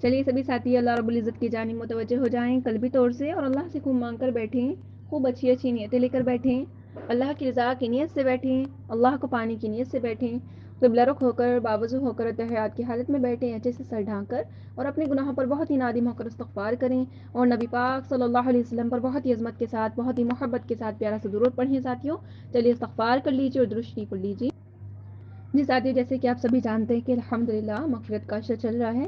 چلیے سبھی ساتھی اللہ رب العزت کی جانب متوجہ ہو جائیں قلبی طور سے، اور اللہ سے خوب مانگ کر بیٹھیں، خوب اچھی اچھی نیتیں لے کر بیٹھیں، اللہ کی رضا کی نیت سے بیٹھیں، اللہ کو پانے کی نیت سے بیٹھیں، قبلہ رخ ہو کر باوضو ہو کر تحیات کی حالت میں بیٹھیں، اچھے سے سر ڈھانک کر، اور اپنے گناہوں پر بہت ہی نادم ہو کر استغفار کریں، اور نبی پاک صلی اللہ علیہ وسلم پر بہت ہی عظمت کے ساتھ، بہت ہی محبت کے ساتھ پیارا سا درود پڑھیں ساتھیوں۔ چلیے استغفار کر لیجیے اور درود شریف پڑھ لیجیے۔ جی ساتھیوں، جیسے کہ آپ سبھی جانتے ہیں کہ الحمدللہ مغفرت کا عشر چل رہا ہے۔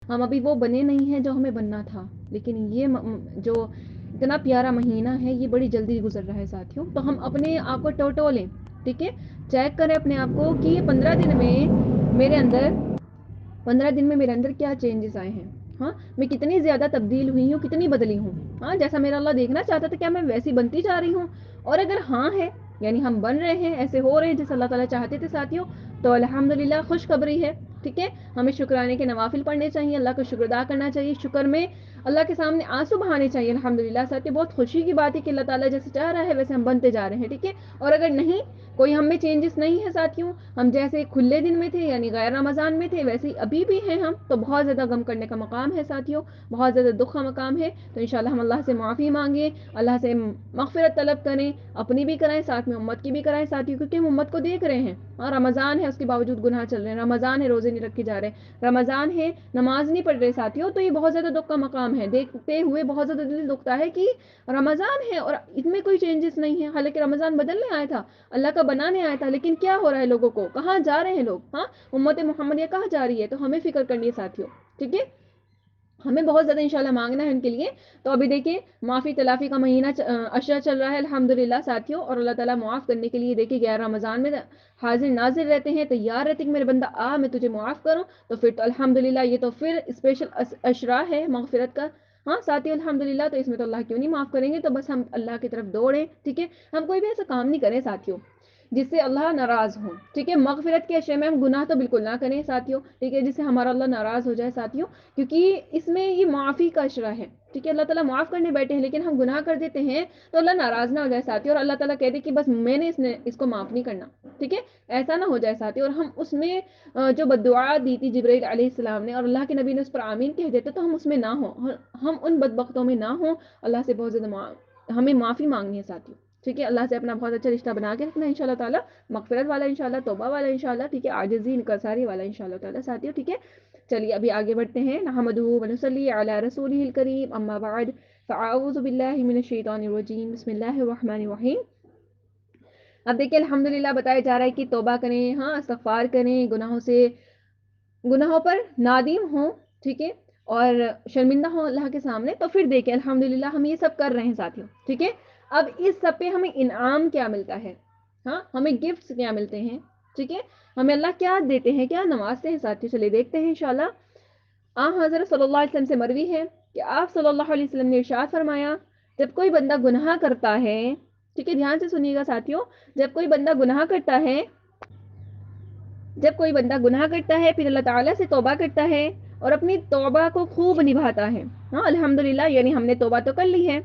ہم ابھی وہ بنے نہیں ہیں جو ہمیں بننا تھا، لیکن یہ جو اتنا پیارا مہینہ ہے یہ بڑی جلدی گزر رہا ہے ساتھیوں، تو ہم اپنے آپ کو ٹوٹولیں، ٹھیک ہے، چیک کریں اپنے آپ کو کہ یہ 15 دن میں میرے اندر کیا چینجز آئے ہیں، ہاں میں کتنی زیادہ تبدیل ہوئی ہوں، کتنی بدلی ہوں، ہاں جیسا میرا اللہ دیکھنا چاہتا تھا کیا میں ویسی بنتی جا رہی ہوں، اور اگر ہاں ہے یعنی ہم بن رہے ہیں، ایسے ہو رہے ہیں جیسے اللہ تعالیٰ چاہتے تھے ساتھیوں، تو الحمدللہ خوشخبری ہے، ٹھیک ہے۔ ہمیں شکرانے کے نوافل پڑھنے چاہیے، اللہ کا شکر ادا کرنا چاہیے، شکر میں اللہ کے سامنے آنسو بہانے چاہیے، الحمدللہ ساتھیوں بہت خوشی کی بات ہے کہ اللہ تعالیٰ جیسے چاہ رہا ہے ویسے ہم بنتے جا رہے ہیں، ٹھیک ہے۔ اور اگر نہیں کوئی ہم میں چینجز نہیں ہے ساتھیوں، ہم جیسے کھلے دن میں تھے یعنی غیر رمضان میں تھے ویسے ابھی بھی ہیں ہم، تو بہت زیادہ غم کرنے کا مقام ہے ساتھیوں، بہت زیادہ دکھ کا مقام ہے، تو انشاءاللہ ہم اللہ سے معافی مانگیں، اللہ سے مغفرت طلب کریں، اپنی بھی کرائیں ساتھ میں امت کی بھی کرائیں ساتھیوں، کیونکہ ہم امت کو دیکھ رہے ہیں، اور رمضان ہے اس کے باوجود گناہ چل رہے ہیں، رمضان ہے روزے نہیں رکھے جا رہے، رمضان ہے نماز نہیں پڑھ رہے ساتھیوں، تو یہ بہت زیادہ دکھ کا مقام ہے، دیکھتے ہوئے بہت زیادہ دل دکھتا ہے کہ رمضان ہے اور ان میں کوئی چینجز نہیں ہے، حالانکہ رمضان بدلنے آیا تھا، اللہ کا بنانے آیا تھا، لیکن کیا ہو رہا ہے لوگوں کو، کہاں جا رہے ہیں لوگ، ہاں امت محمدیہ کہاں جا رہی ہے، تو ہمیں فکر کرنی ہے ساتھیوں، ٹھیک ہے، ہمیں بہت زیادہ انشاءاللہ مانگنا ہے ان کے لیے۔ تو ابھی دیکھیں معافی تلافی کا مہینہ عشرہ چل رہا ہے الحمدللہ ساتھیوں، اور اللہ تعالیٰ معاف کرنے کے لیے دیکھیں 11 رمضان میں حاضر ناظر رہتے ہیں، تیار رہتے ہیں کہ میرے بندہ آ میں تجھے معاف کروں، تو پھر تو الحمدللہ یہ تو پھر اسپیشل عشرہ ہے مغفرت کا، ہاں ساتھی الحمدللہ، تو اس میں تو اللہ کیوں نہیں معاف کریں گے، تو بس ہم اللہ کی طرف دوڑیں، ٹھیک ہے، ہم کوئی بھی ایسا کام نہیں کریں ساتھیوں جس سے اللہ ناراض ہو، ٹھیک ہے، مغفرت کے عشرے میں ہم گناہ تو بالکل نہ کریں ساتھیوں، ٹھیک ہے، جس سے ہمارا اللہ ناراض ہو جائے ساتھیوں، کیونکہ اس میں یہ معافی کا عشرہ ہے، ٹھیک ہے، اللہ تعالیٰ معاف کرنے بیٹھے ہیں لیکن ہم گناہ کر دیتے ہیں تو اللہ ناراض نہ ہو جائے ساتھی، اور اللہ تعالیٰ کہہ دے کہ بس میں نے اس کو معاف نہیں کرنا، ٹھیک ہے، ایسا نہ ہو جائے ساتھی، اور ہم اس میں جو بددعا دی تھی جبرائیل علیہ السلام نے اور اللہ کے نبی نے اس پر آمین کہہ دیتے تو ہم اس میں نہ ہوں، ہم ان بدبختوں میں نہ ہوں، اللہ سے بہت زیادہ ہمیں معافی مانگنی ہے ساتھی، ٹھیک ہے، اللہ سے اپنا بہت اچھا رشتہ بنا کے رکھنا ہے انشاءاللہ تعالیٰ، مغفرت والا انشاءاللہ، توبہ والا انشاءاللہ، ٹھیک ہے، عاجزی انکساری والا انشاءاللہ تعالیٰ ساتھیوں، ٹھیک ہے۔ چلیے ابھی آگے بڑھتے ہیں، نحمدہ ونصلی علی رسولہ الکریم، اما بعد فاعوذ باللہ من الشیطان الرجیم، بسم اللہ الرحمن الرحیم۔ اب دیکھیں الحمدللہ بتایا جا رہا ہے کہ توبہ کریں، ہاں استغفار کریں، گناہوں پر نادم ہوں، ٹھیک ہے، اور شرمندہ ہوں اللہ کے سامنے، تو پھر دیکھیں الحمدللہ ہم یہ سب کر رہے ہیں ساتھیوں، ٹھیک ہے۔ اب اس سب پہ ہمیں انعام کیا ملتا ہے، ہاں ہمیں گفٹس کیا ملتے ہیں، ٹھیک ہے، ہمیں اللہ کیا دیتے ہیں، کیا نوازتے ہیں ساتھیوں، چلیے دیکھتے ہیں انشاءاللہ۔ حضرت صلی اللہ علیہ وسلم سے مروی ہے کہ آپ صلی اللہ علیہ وسلم نے ارشاد فرمایا، جب کوئی بندہ گناہ کرتا ہے، ٹھیک ہے، دھیان سے سنیے گا ساتھیوں، جب کوئی بندہ گناہ کرتا ہے پھر اللہ تعالیٰ سے توبہ کرتا ہے اور اپنی توبہ کو خوب نبھاتا ہے، ہاں الحمدللہ، یعنی ہم نے توبہ تو کر لی ہے،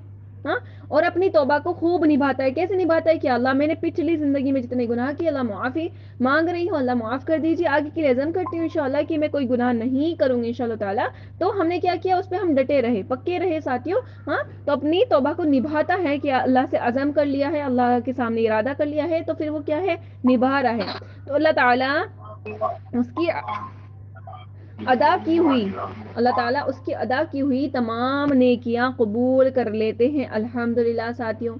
ہاں، اور اپنی توبہ کو خوب نبھاتا ہے، کیسے نبھاتا ہے کہ اللہ میں نے پچھلی زندگی میں جتنے گناہ کیے اللہ معافی مانگ رہی ہوں، اللہ معاف کر دیجیے، آگے کے لیے عزم کرتی ہوں انشاءاللہ کہ میں کوئی گناہ نہیں کروں گی انشاءاللہ تعالیٰ، تو ہم نے کیا کیا، اس پہ ہم ڈٹے رہے، پکے رہے ساتھیوں، ہاں، تو اپنی توبہ کو نبھاتا ہے کہ اللہ سے عزم کر لیا ہے، اللہ کے سامنے ارادہ کر لیا ہے، تو پھر وہ کیا ہے، نبھا رہا ہے، تو اللہ تعالیٰ اس کی اللہ تعالیٰ اس کی ادا کی ہوئی تمام نیکیاں قبول کر لیتے ہیں الحمدللہ ساتھیوں،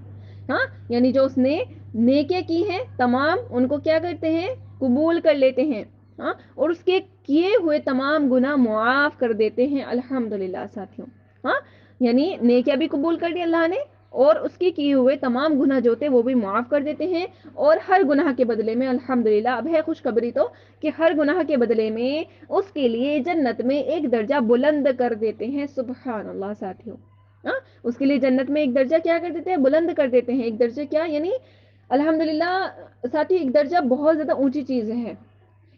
ہاں، یعنی جو اس نے نیکیاں کی ہیں تمام ان کو کیا کرتے ہیں، قبول کر لیتے ہیں، ہاں، اور اس کے کیے ہوئے تمام گناہ معاف کر دیتے ہیں الحمدللہ ساتھیوں، ہاں، یعنی نیکیاں بھی قبول کر دی اللہ نے، اور اس کے کیے ہوئے تمام گناہ جو تھے وہ بھی معاف کر دیتے ہیں، اور ہر گناہ کے بدلے میں الحمدللہ اب ہے خوشخبری تو کہ ہر گناہ کے بدلے میں اس کے لیے جنت میں ایک درجہ بلند کر دیتے ہیں، سبحان اللہ ساتھیوں، ہاں، اس کے لیے جنت میں ایک درجہ کیا کر دیتے ہیں، بلند کر دیتے ہیں، ایک درجہ کیا، یعنی الحمدللہ ساتھی ایک درجہ بہت زیادہ اونچی چیز ہے،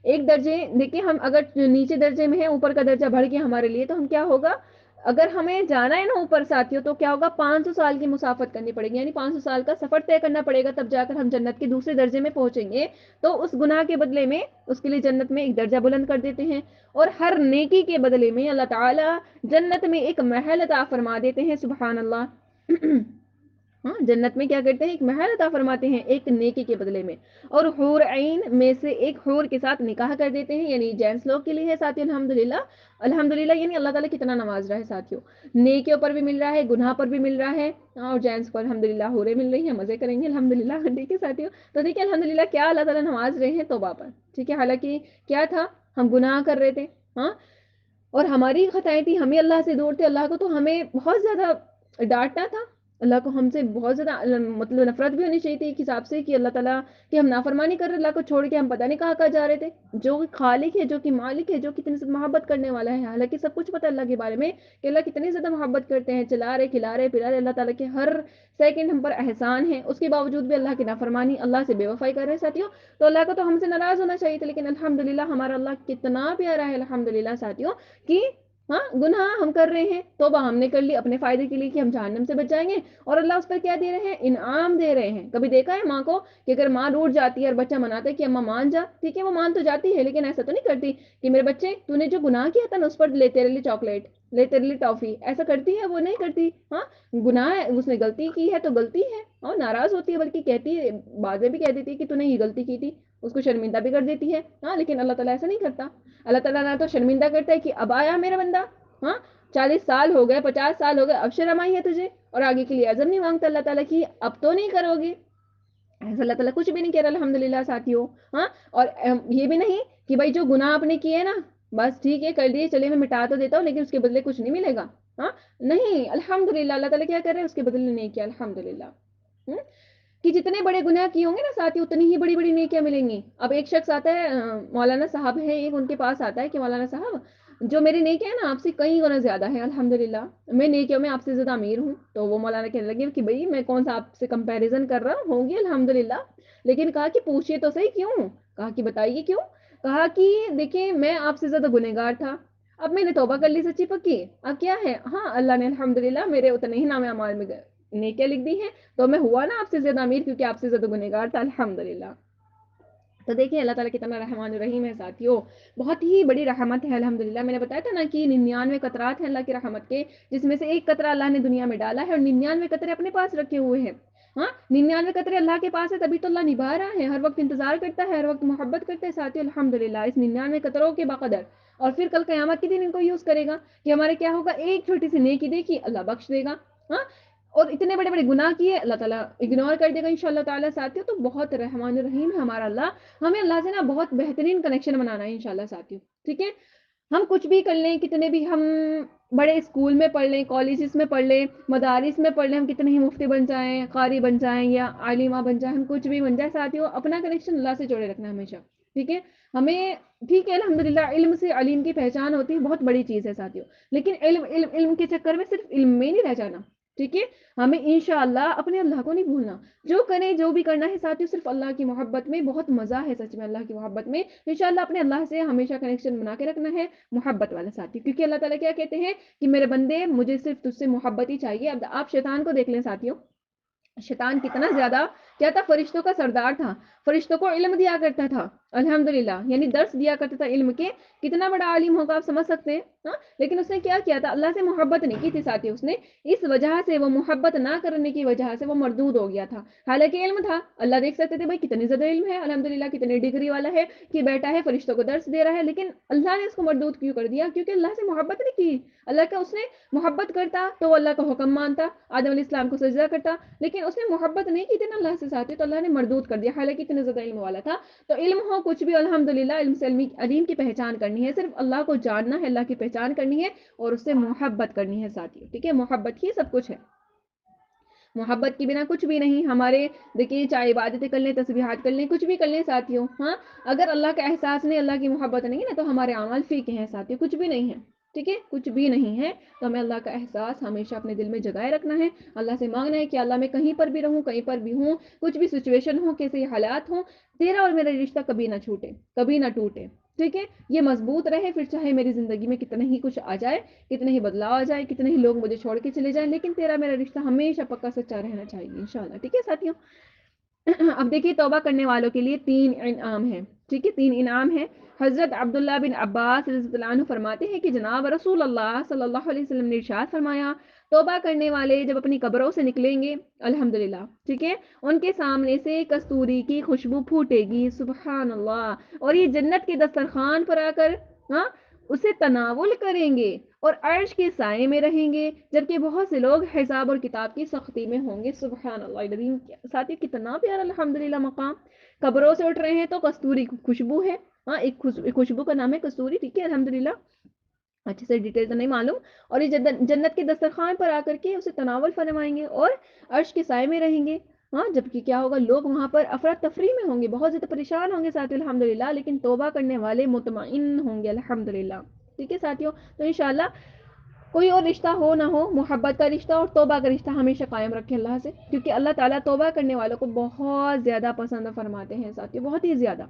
ایک درجے دیکھیں ہم اگر نیچے درجے میں ہیں اوپر کا درجہ بڑھ گیا ہمارے لیے تو ہم کیا ہوگا اگر ہمیں جانا ہے نا اوپر ساتھیوں تو کیا ہوگا 500 سال کی مسافت کرنی پڑے گی یعنی 500 سال کا سفر طے کرنا پڑے گا تب جا کر ہم جنت کے دوسرے درجے میں پہنچیں گے تو اس گناہ کے بدلے میں اس کے لیے جنت میں ایک درجہ بلند کر دیتے ہیں اور ہر نیکی کے بدلے میں اللہ تعالی جنت میں ایک محل عطا فرما دیتے ہیں سبحان اللہ ہاں جنت میں کیا کرتے ہیں ایک محل عطا فرماتے ہیں ایک نیکی کے بدلے میں اور حور عین میں سے ایک حور کے ساتھ نکاح کر دیتے ہیں یعنی جینٹس لوگ کے لیے ہے ساتھی الحمدللہ الحمدللہ یعنی اللہ تعالیٰ کتنا نواز رہا ہے ساتھیوں نیکیوں پر بھی مل رہا ہے گناہ پر بھی مل رہا ہے اور جینٹس کو الحمدللہ حوریں مل رہی ہیں مزے کریں گے الحمدللہ ٹھیک ہے ساتھیوں تو دیکھیں الحمدللہ کیا اللہ تعالیٰ نواز رہے ہیں توبہ پر ٹھیک ہے حالانکہ کیا تھا ہم گناہ کر رہے تھے ہاں اور ہماری خطائیں تھی ہمیں اللہ سے دور تھے اللہ کو تو ہمیں بہت زیادہ ڈانٹنا تھا اللہ کو ہم سے بہت زیادہ مطلب نفرت بھی ہونی چاہیے تھی ایک حساب سے کہ اللہ تعالیٰ کہ ہم نافرمانی کر رہے اللہ کو چھوڑ کے ہم پتہ نہیں کہاں جا رہے تھے جو خالق ہے جو کہ مالک ہے جو کتنے سے محبت کرنے والا ہے حالانکہ سب کچھ پتہ ہے اللہ کے بارے میں کہ اللہ کتنی زیادہ محبت کرتے ہیں چلا رہے کھلا رہے پلا رہے اللہ تعالیٰ کے ہر سیکنڈ ہم پر احسان ہے اس کے باوجود بھی اللہ کی نافرمانی اللہ سے بے وفائی کر رہے ہیں ساتھیوں تو اللہ کو تو ہم سے ناراض ہونا چاہیے تھا لیکن الحمدللہ ہمارا اللہ کتنا پیارا ہے الحمدللہ ساتھیوں کہ ہاں گناہ ہم کر رہے ہیں توبہ ہم نے کر لی اپنے فائدے کے لیے کہ ہم جہنم سے بچ جائیں گے اور اللہ اس پر کیا دے رہے ہیں انعام دے رہے ہیں کبھی دیکھا ہے ماں کو کہ اگر ماں روٹ جاتی ہے اور بچہ مناتا ہے کہ اماں مان جا ٹھیک ہے وہ مان تو جاتی ہے لیکن ایسا تو نہیں کرتی کہ میرے بچے تو نے جو گناہ کیا تھا نا اس پر لے تیرے لیے چاکلیٹ لے تیرے لیے ٹافی ایسا کرتی ہے وہ نہیں کرتی ہاں گناہ ہے اس نے غلطی کی ہے تو غلطی ہے اور ناراض ہوتی ہے بلکہ کہتی ہے بازیں بھی کہہ دیتی ہے کہ تو نے یہ غلطی کی تھی اس کو شرمندہ بھی کر دیتی ہے ہاں لیکن اللہ تعالیٰ ایسا نہیں کرتا اللہ تعالیٰ نہ تو شرمندہ کرتا ہے کہ اب آیا میرا بندہ ہاں 40 سال ہو گئے 50 سال ہو گئے اب شرم آئی ہے تجھے اور آگے کے لیے عزم نہیں مانگتا اللہ تعالیٰ کی اب تو نہیں کرو گے ایسا اللہ تعالیٰ کچھ بھی نہیں کہہ رہا الحمدللہ ساتھیوں ہاں اور یہ بھی نہیں کہ بھائی جو گناہ آپ نے کیے نا بس ٹھیک ہے کر دیے چلیے میں مٹا تو دیتا ہوں لیکن اس کے بدلے کچھ نہیں ملے گا ہاں نہیں الحمدللہ اللہ تعالیٰ کیا کر رہے ہیں اس کے بدلے نہیں کیا الحمدللہ کہ جتنے بڑے گناہ کیے ہوں گے نا ساتھی اتنی ہی بڑی بڑی نیکیاں ملیں گی اب ایک شخص آتا ہے مولانا صاحب ہے ایک ان کے پاس آتا ہے کہ مولانا صاحب جو میری نیکیاں ہے نا آپ سے کئی گنا زیادہ ہے الحمدللہ میں نیکیوں میں آپ سے زیادہ امیر ہوں تو وہ مولانا کہنے لگے کہ بھائی میں کون سا آپ سے کمپیریزن کر رہا ہوں گی الحمدللہ لیکن کہا کہ پوچھیے تو صحیح کیوں کہا کہ بتائیے کیوں کہا کہ دیکھیں میں آپ سے زیادہ گنہگار تھا اب میں نے توبہ کر لی سچی پکی اب کیا ہے ہاں اللہ نے الحمدللہ میرے اتنے ہی نام اعمال میں نیکیاں لکھ دی ہیں تو میں ہوا نا آپ سے زیادہ امیر کیونکہ آپ سے زیادہ گنہگار تھا الحمدللہ تو دیکھیں اللہ تعالیٰ کتنا رحمان الرحیم ہے ساتھیوں بہت ہی بڑی رحمت ہے الحمدللہ میں نے بتایا تھا نا کہ 99 قطرات ہیں اللہ کی رحمت کے جس میں سے ایک قطرہ اللہ نے دنیا میں ڈالا ہے اور 99 قطرے اپنے پاس رکھے ہوئے ہیں ہاں 99 قطرے اللہ کے پاس ہے تبھی تو اللہ نبھا رہا ہے ہر وقت انتظار کرتا ہے ہر وقت محبت کرتا ہے ساتھیوں الحمدللہ اس 99 قطروں کے بقدر اور پھر کل قیامت کے دن ان کو یوز کرے گا کہ ہمارے کیا ہوگا ایک چھوٹی سی نیکی دیکھی اللہ بخش دے گا ہاں اور اتنے بڑے بڑے گناہ کیے اللہ تعالیٰ اگنور کر دے گا انشاءاللہ تعالیٰ ساتھیوں تو بہت رحمان الرحیم ہے ہمارا اللہ ہمیں اللہ سے نا بہت بہترین کنیکشن بنانا ہے انشاءاللہ ساتھیوں ٹھیک ہے ہم کچھ بھی کر لیں کتنے بھی ہم بڑے اسکول میں پڑھ لیں کالجز میں پڑھ لیں مدارس میں پڑھ لیں ہم کتنے ہی مفتی بن جائیں قاری بن جائیں یا عالمہ بن جائیں ہم کچھ بھی بن جائیں ساتھیوں اپنا کنیکشن اللہ سے جوڑے رکھنا ہے ہمیشہ ٹھیک ہے ہمیں ٹھیک ہے الحمدللہ علم سے علیم کی پہچان ہوتی ہے بہت بڑی چیز ہے ساتھیوں لیکن علم کے چکر میں صرف علم میں نہیں رہ جانا ٹھیک ہے ہمیں انشاءاللہ اپنے اللہ کو نہیں بھولنا جو کریں جو بھی کرنا ہے ساتھیوں صرف اللہ کی محبت میں بہت مزہ ہے سچ میں اللہ کی محبت میں انشاءاللہ اپنے اللہ سے ہمیشہ کنیکشن بنا کے رکھنا ہے محبت والے ساتھی کیونکہ اللہ تعالیٰ کیا کہتے ہیں کہ میرے بندے مجھے صرف تجھ سے محبت ہی چاہیے اب آپ شیطان کو دیکھ لیں ساتھیوں شیطان کتنا زیادہ کیا تھا فرشتوں کا سردار تھا فرشتوں کو علم دیا کرتا تھا الحمدللہ یعنی درس دیا کرتا تھا علم کے کتنا بڑا عالم ہوگا آپ سمجھ سکتے ہیں ہاں لیکن اس نے کیا کیا تھا اللہ سے محبت نہیں کی تھی ساتھی اس نے اس وجہ سے وہ محبت نہ کرنے کی وجہ سے وہ مردود ہو گیا تھا حالانکہ علم تھا اللہ دیکھ سکتے تھے بھائی کتنی زیادہ علم ہے الحمدللہ کتنی ڈگری والا ہے کہ بیٹا ہے فرشتوں کو درس دے رہا ہے لیکن اللہ نے اس کو مردود کیوں کر دیا کیونکہ اللہ سے محبت نہیں کی اللہ کا اس نے محبت کرتا تو اللہ کا حکم مانتا آدم علیہ السلام کو سجدہ کرتا لیکن اس نے محبت نہیں کی تھی نا اللہ سے ساتھی تو اللہ نے مردود کر دیا حالانکہ اتنا زیادہ علم والا تھا تو علم ہو کچھ بھی الحمدللہ علم سے علیم کی پہچان کرنی ہے صرف اللہ کو جاننا ہے اللہ کی پہچان کرنی ہے اور اس سے محبت کرنی ہے ساتھی ٹھیک ہے محبت ہی سب کچھ ہے محبت کے بنا کچھ بھی نہیں ہمارے دیکھیے چاہے عبادتیں کر لیں تسبیحات کر لیں کچھ بھی کر لیں ساتھیوں ہاں اگر اللہ کا احساس نہیں اللہ کی محبت نہیں ہے نا تو ہمارے اعمال فیکے ہیں ساتھیوں کچھ بھی نہیں ہے ٹھیک ہے کچھ بھی نہیں ہے تو ہمیں اللہ کا احساس ہمیشہ اپنے دل میں جگائے رکھنا ہے اللہ سے مانگنا ہے کہ اللہ میں کہیں پر بھی رہوں کہیں پر بھی ہوں کچھ بھی سچویشن ہو کیسے حالات ہوں تیرا اور میرا رشتہ کبھی نہ چھوٹے کبھی نہ ٹوٹے ٹھیک ہے، یہ مضبوط رہے، پھر چاہے میری زندگی میں کتنا ہی کچھ آ جائے، کتنے ہی بدلاؤ آ جائے، کتنے ہی لوگ مجھے چھوڑ کے چلے جائیں، لیکن تیرا میرا رشتہ ہمیشہ پکا سچا رہنا چاہیے انشاءاللہ. ٹھیک ہے ساتھیوں. اب دیکھیے توبہ کرنے والوں کے لیے 3 انعام ہیں. ٹھیک ہے، 3 انعام ہیں. حضرت عبداللہ بن عباس رضی اللہ عنہ فرماتے ہیں کہ جناب رسول اللہ صلی اللہ علیہ وسلم نے ارشاد فرمایا، توبہ کرنے والے جب اپنی قبروں سے نکلیں گے الحمدللہ، ٹھیک ہے، ان کے سامنے سے کستوری کی خوشبو پھوٹے گی، سبحان اللہ، اور یہ جنت کے دسترخوان پر آ کر اسے تناول کریں گے اور عرش کے سائے میں رہیں گے، جبکہ بہت سے لوگ حساب اور کتاب کی سختی میں ہوں گے. سبحان اللہ العظیم. ساتھی کتنا پیارا الحمدللہ مقام. قبروں سے اٹھ رہے ہیں تو کستوری خوشبو ہے، ایک خوشبو کا نام ہے کستوری. ٹھیک ہے الحمدللہ، اچھے سے ڈیٹیل تو نہیں معلوم. اور یہ جنت کے دسترخوان پر آ کر کے اسے تناول فرمائیں گے اور عرش کے سائے میں رہیں گے. جبکہ کیا ہوگا، لوگ وہاں پر افراتفری میں ہوں گے، بہت زیادہ پریشان ہوں گے ساتھی الحمدللہ، لیکن توبہ کرنے والے مطمئن ہوں گے الحمدللہ. ٹھیک ہے ساتھیوں، تو انشاءاللہ کوئی اور رشتہ ہو نہ ہو، محبت کا رشتہ اور توبہ کا رشتہ ہمیشہ قائم رکھے اللہ سے، کیونکہ اللہ تعالیٰ توبہ کرنے والوں کو بہت زیادہ پسند فرماتے ہیں ساتھیوں، بہت ہی زیادہ.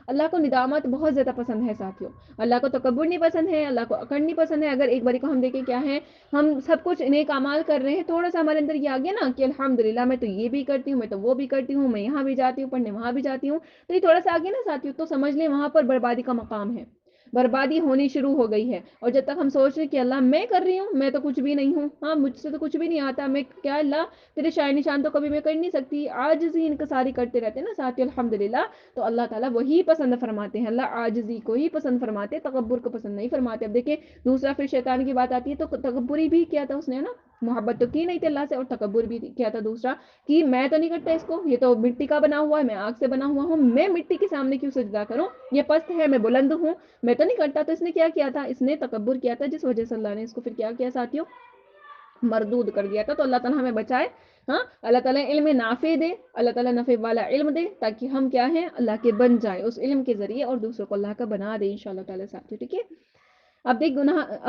اللہ کو ندامت بہت زیادہ پسند ہے ساتھیوں. اللہ کو تکبر نہیں پسند ہے، اللہ کو اکڑ نہیں پسند ہے. اگر ایک باری کو ہم دیکھیں کیا ہے، ہم سب کچھ نیک اعمال کر رہے ہیں، تھوڑا سا ہمارے اندر یہ آ گیا نا کہ الحمدللہ میں تو یہ بھی کرتی ہوں، میں تو وہ بھی کرتی ہوں، میں یہاں بھی جاتی ہوں پڑھنے، وہاں بھی جاتی ہوں، تو یہ تھوڑا سا آ گیا نا ساتھیوں، تو سمجھ لیں وہاں پر بربادی کا مقام ہے، بربادی ہونی شروع ہو گئی ہے. اور جب تک ہم سوچ رہے ہیں کہ اللہ میں کر رہی ہوں، میں تو کچھ بھی نہیں ہوں، مجھ سے تو کچھ بھی نہیں آتا، میں کیا اللہ تیرے شائن نشان تو کبھی میں کر نہیں سکتی، عاجزی انکساری کرتے رہتے ہیں نا ساتھی الحمدللہ، تو اللہ تعالیٰ وہی پسند فرماتے ہیں. اللہ عاجزی کو ہی پسند فرماتے، تکبر کو پسند نہیں فرماتے. اب دیکھیں دوسرا پھر شیطان کی بات آتی ہے، تو تکبری بھی کیا تھا اس نے نا، محبت تو کی نہیں تھی اللہ سے، اور تکبر بھی کیا تھا دوسرا، کہ میں تو نہیں کرتا اس کو، یہ تو مٹی کا بنا ہوا ہے، میں آگ سے بنا ہوا ہوں، میں مٹی کے سامنے کیوں سجدہ کروں، یہ پست ہے میں بلند ہوں، میں تو نہیں کرتا. تو اس نے کیا کیا تھا، اس نے تکبر کیا تھا، جس وجہ سے اللہ نے اس کو پھر کیا کیا ساتھیوں، مردود کر دیا تھا. تو اللہ تعالیٰ ہمیں بچائے. اللہ تعالیٰ علم نافع دے، اللہ تعالیٰ نفع والا علم دے، تاکہ ہم کیا ہیں اللہ کے بن جائیں اس علم کے ذریعے، اور دوسروں کو اللہ کا بنا دے انشاءاللہ تعالیٰ ساتھیوں. ٹھیک ہے. اب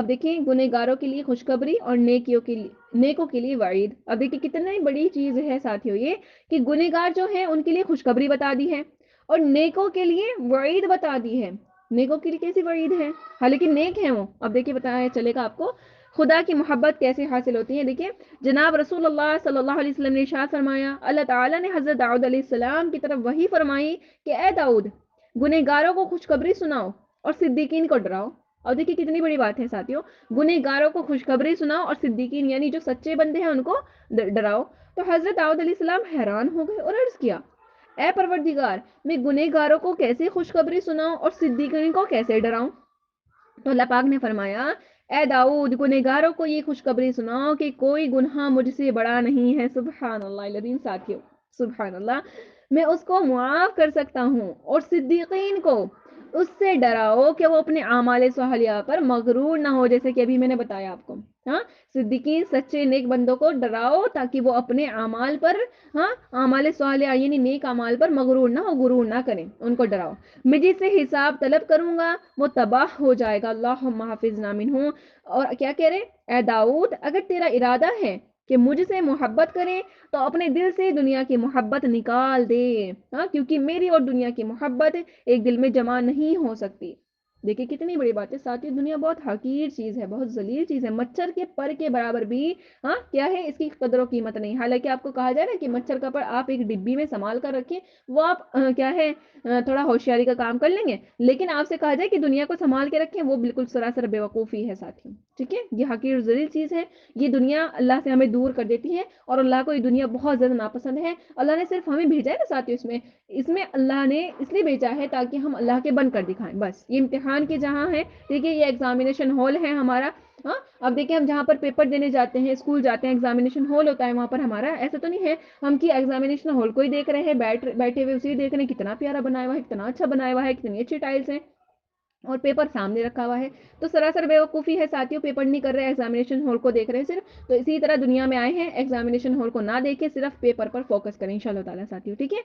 دیکھیں گنہگاروں کے لیے خوشخبری اور نیکوں کے لیے وعید. اب دیکھیں کتنی بڑی چیز ہے ساتھیوں یہ، کہ گنہگار جو ہیں ان کے لیے خوشخبری بتا دی ہے اور نیکوں کے لیے وعید بتا دی ہے. نیکوں کے لیے کیسی وعید ہے، حالانکہ نیک ہیں وہ. اب دیکھیں بتایا چلے گا آپ کو خدا کی محبت کیسے حاصل ہوتی ہے. دیکھیں جناب رسول اللہ صلی اللہ علیہ وسلم نے ارشاد فرمایا، اللہ تعالیٰ نے حضرت داؤد علیہ السلام کی طرف وحی فرمائی کہ اے داؤد، گنہگاروں کو خوشخبری سناؤ اور صدیقین کو ڈراؤ. اور دیکھیں کتنی بڑی بات ہے ساتھیوں، گنہگاروں کو خوشخبری سناؤ اور صدیقین یعنی جو سچے بندے ہیں ان کو ڈراؤ. تو حضرت داؤد علیہ السلام حیران ہو گئے اور عرض کیا، اے پروردگار، میں گنہگاروں کو کیسے خوشخبری سناؤں اور صدیقین کو کیسے ڈراؤں. تو اللہ پاک نے فرمایا، اے داؤد، گنہگاروں کو یہ خوشخبری سناؤ کہ کوئی گناہ مجھ سے بڑا نہیں ہے. سبحان اللہ العظیم ساتھیوں، سبحان اللہ، میں اس کو معاف کر سکتا ہوں. اور صدیقین کو اس سے ڈراؤ کہ وہ اپنے اعمال صالحہ پر مغرور نہ ہو، جیسے کہ ابھی میں نے بتایا آپ کو. صدیقین سچے نیک بندوں کو ڈراؤ تاکہ وہ اپنے اعمال پر اعمال صالحہ یعنی نیک اعمال پر مغرور نہ ہو، غرور نہ کریں، ان کو ڈراؤ. میں جس سے حساب طلب کروں گا وہ تباہ ہو جائے گا. اللہم حافظنا منہ. اور کیا کہہ رہے، اے داؤد، اگر تیرا ارادہ ہے کہ مجھ سے محبت کریں تو اپنے دل سے دنیا کی محبت نکال دے، کیونکہ میری اور دنیا کی محبت ایک دل میں جمع نہیں ہو سکتی. دیکھیں کتنی بڑی بات ہے ساتھی، دنیا بہت حقیر چیز ہے، بہت ذلیل چیز ہے، مچھر کے پر کے برابر بھی کیا ہے، اس کی قدر و قیمت نہیں. حالانکہ آپ کو کہا جائے نا کہ مچھر کا پر آپ ایک ڈبی میں سنبھال کر رکھیں، وہ آپ کیا ہے تھوڑا ہوشیاری کا کام کر لیں گے، لیکن آپ سے کہا جائے کہ دنیا کو سنبھال کے رکھیں، وہ بالکل سراسر بیوقوفی ہے ساتھی. ٹھیک ہے، یہ حقیر ذلیل چیز ہے. یہ دنیا اللہ سے ہمیں دور کر دیتی ہے، اور اللہ کو یہ دنیا بہت زیادہ ناپسند ہے. اللہ نے صرف ہمیں بھیجا ہے نا ساتھی، اس میں اللہ نے اس لیے بھیجا ہے تاکہ ہم اللہ کے بن کر دکھائیں. بس یہ امتحان کی جہاں ہے، دیکھیے یہ ایگزامینیشن ہال ہے ہمارا. اب دیکھیں ہم جہاں پر پیپر دینے جاتے ہیں، اسکول جاتے ہیں، ایگزامینیشن ہال ہوتا ہے وہاں پر ہمارا. ایسا تو نہیں ہے ہم کی ایگزامینیشن ہال کو ہی دیکھ رہے ہیں، بیٹھے ہوئے اسی دیکھ رہے ہیں، کتنا پیارا بنایا ہوا ہے، کتنا اچھا بنایا ہوا ہے، کتنی اچھی ٹائلز ہیں اور پیپر سامنے رکھا ہوا ہے. تو سراسر بیوقوفی ہے ساتھیوں، پیپر نہیں کر رہے، ایگزامینیشن ہال کو دیکھ رہے ہیں صرف. تو اسی طرح دنیا میں آئے ہیں، ایگزامینیشن ہال کو نہ دیکھیں، صرف پیپر پر فوکس کریں انشاءاللہ تعالیٰ ساتھیوں. ٹھیک ہے.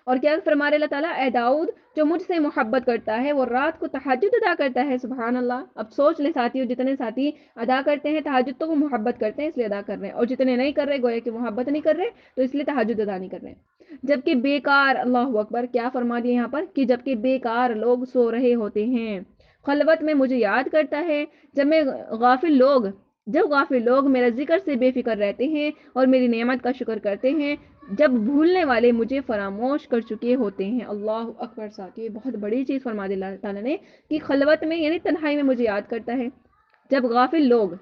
اور کیا فرما رہے اللہ تعالیٰ، اے داؤد جو مجھ سے محبت کرتا ہے وہ رات کو تہجد ادا کرتا ہے. سبحان اللہ. اب سوچ لے ساتھیوں، جتنے ساتھی ادا کرتے ہیں تہجد تو وہ محبت کرتے ہیں اس لیے ادا کر رہے ہیں، اور جتنے نہیں کر رہے گویا کہ محبت نہیں کر رہے تو اس لیے تہجد ادا نہیں کر رہے. جبکہ بیکار، اللہ اکبر، کیا فرما دیا یہاں پر کہ جبکہ بیکار لوگ سو رہے ہوتے ہیں خلوت میں مجھے یاد کرتا ہے. غافل لوگ جب غافل لوگ میرا ذکر سے بے فکر رہتے ہیں اور میری نعمت کا شکر کرتے ہیں، جب بھولنے والے مجھے فراموش کر چکے ہوتے ہیں. اللہ اکبر ساتھی، بہت بڑی چیز فرما دی اللہ تعالیٰ نے کہ خلوت میں یعنی تنہائی میں مجھے یاد کرتا ہے. جب غافل لوگ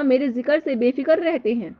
میرے ذکر سے بے فکر رہتے ہیں،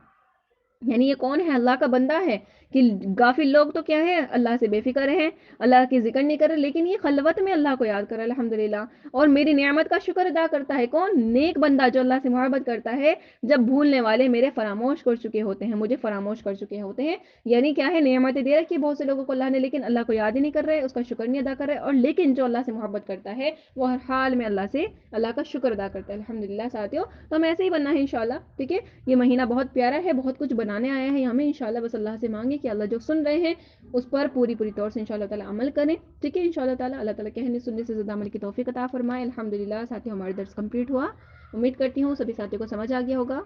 یعنی یہ کون ہے؟ اللہ کا بندہ ہے کہ غافل لوگ تو کیا ہے، اللہ سے بے فکر ہیں، اللہ کی ذکر نہیں کر رہے، لیکن یہ خلوت میں اللہ کو یاد کر رہا ہے الحمدللہ. اور میری نعمت کا شکر ادا کرتا ہے کون؟ نیک بندہ جو اللہ سے محبت کرتا ہے جب بھولنے والے میرے فراموش کر چکے ہوتے ہیں، مجھے فراموش کر چکے ہوتے ہیں. یعنی کیا ہے، نعمتیں دے رکھی بہت سے لوگوں کو اللہ نے، لیکن اللہ کو یاد ہی نہیں کر رہے، اس کا شکر نہیں ادا کر رہے. اور لیکن جو اللہ سے محبت کرتا ہے وہ ہر حال میں اللہ کا شکر ادا کرتا ہے الحمدللہ. ساتھیوں تو ہمیں ایسے ہی بننا ہے انشاءاللہ. ٹھیک ہے، یہ مہینہ بہت پیارا ہے، بہت کچھ بنانے آیا ہے ہمیں انشاءاللہ. بس اللہ سے مانگے کہ اللہ جو سن رہے ہیں اس پر پوری طور سے انشاءاللہ تعالی عمل کریں. ٹھیک ہے انشاءاللہ تعالی. اللہ تعالی کہنے سننے سے زیادہ عمل کی توفیق عطا فرمائے. الحمدللہ ساتھیوں ہمارا درس کمپلیٹ ہوا. امید کرتی ہوں سبھی ساتھیوں کو سمجھ آ گیا ہوگا.